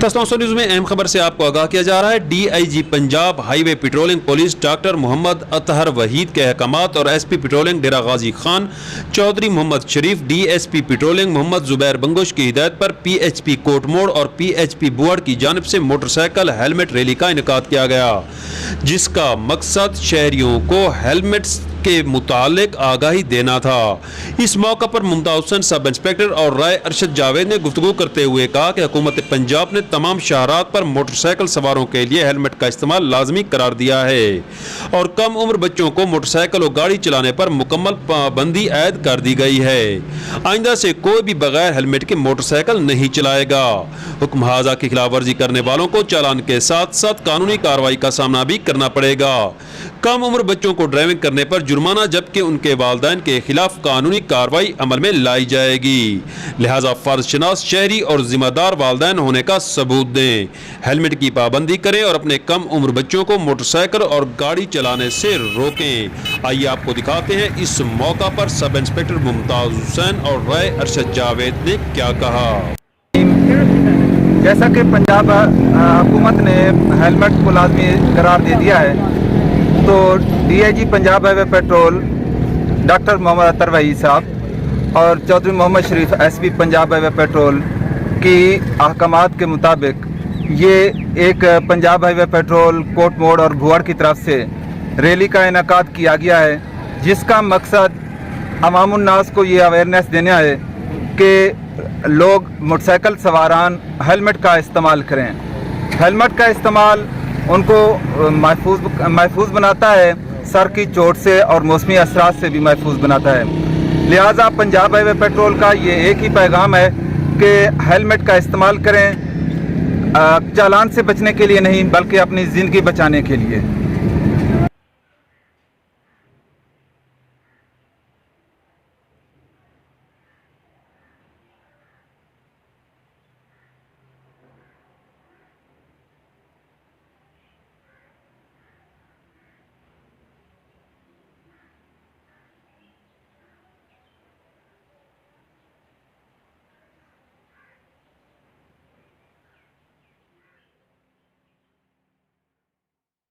तस्ताउस news में अहम खबर से आपको आगाह किया जा रहा है। DIG Punjab highway patrolling police doctor Mohammad Athar Waheed के अहकामात और SP patrolling Dera Ghazi Khan Chaudhry Mohammad Sharif DSP patrolling Mohammad Zubair Bangash की हिदायत पर PHP कोट मोड़ और PHP बुआड़ की जानिब से मोटरसाइकिल हेलमेट रैली का इनेकाद किया गया, जिसका मकसद शहरियों को हेलमेट के मुतालिक आगाही देना था। इस मौका पर मुमताज हुसैन सब इंस्पेक्टर और राय अरशद जावेद ने गुफ्तगू करते हुए कहा कि हुकूमत पंजाब ने तमाम शाहरात पर मोटरसाइकिल सवारों के लिए हेलमेट का इस्तेमाल लाजमी करार दिया है और कम उम्र बच्चों को मोटरसाइकिल और गाड़ी चलाने पर मुकम्मल पाबंदी आयद कर दी गई है। आइंदा से कोई भी बगैर हेलमेट के मोटरसाइकिल नहीं चलाएगा। हुक्म हाजा की खिलाफ वर्जी करने वालों को चालान के साथ साथ कानूनी कार्रवाई का सामना भी करना पड़ेगा। कम उम्र बच्चों को ड्राइविंग करने पर जुर्माना, जबकि उनके वालिदैन के खिलाफ कानूनी कार्रवाई अमल में लाई जाएगी। लिहाजा फर्ज शनास शहरी और जिम्मेदार वालिदैन होने का सबूत दें, हेलमेट की पाबंदी करें और अपने कम उम्र बच्चों को मोटरसाइकिल और गाड़ी चलाने से रोकें। आइए आपको दिखाते हैं इस मौका पर सब इंस्पेक्टर मुमताज हुसैन और राय अरशद जावेद ने क्या कहा। जैसा कि पंजाब हुकूमत ने हेलमेट को लाजमी करार दे दिया है, तो DIG Punjab highway patrol doctor Mohammad Athar Waheed sahab और Chaudhry Mohammad Sharif SP Punjab highway patrol की अहकामात के मुताबिक ये एक पंजाब हाईवे पेट्रोल कोट मोड़ और बुआड़ की तरफ से रैली का इनेकाद किया गया है, जिसका मकसद अवामुन्नास को ये अवेयरनेस देना है कि लोग मोटरसाइकिल सवारान हेलमेट का इस्तेमाल करें। हेलमेट का इस्तेमाल उनको महफूज बनाता है, सर की चोट से और मौसमी असरात से भी महफूज बनाता है। लिहाजा पंजाब हाईवे पेट्रोल का ये एक ही पैगाम है कि हेलमेट का इस्तेमाल करें, चालान से बचने के लिए नहीं बल्कि अपनी ज़िंदगी बचाने के लिए।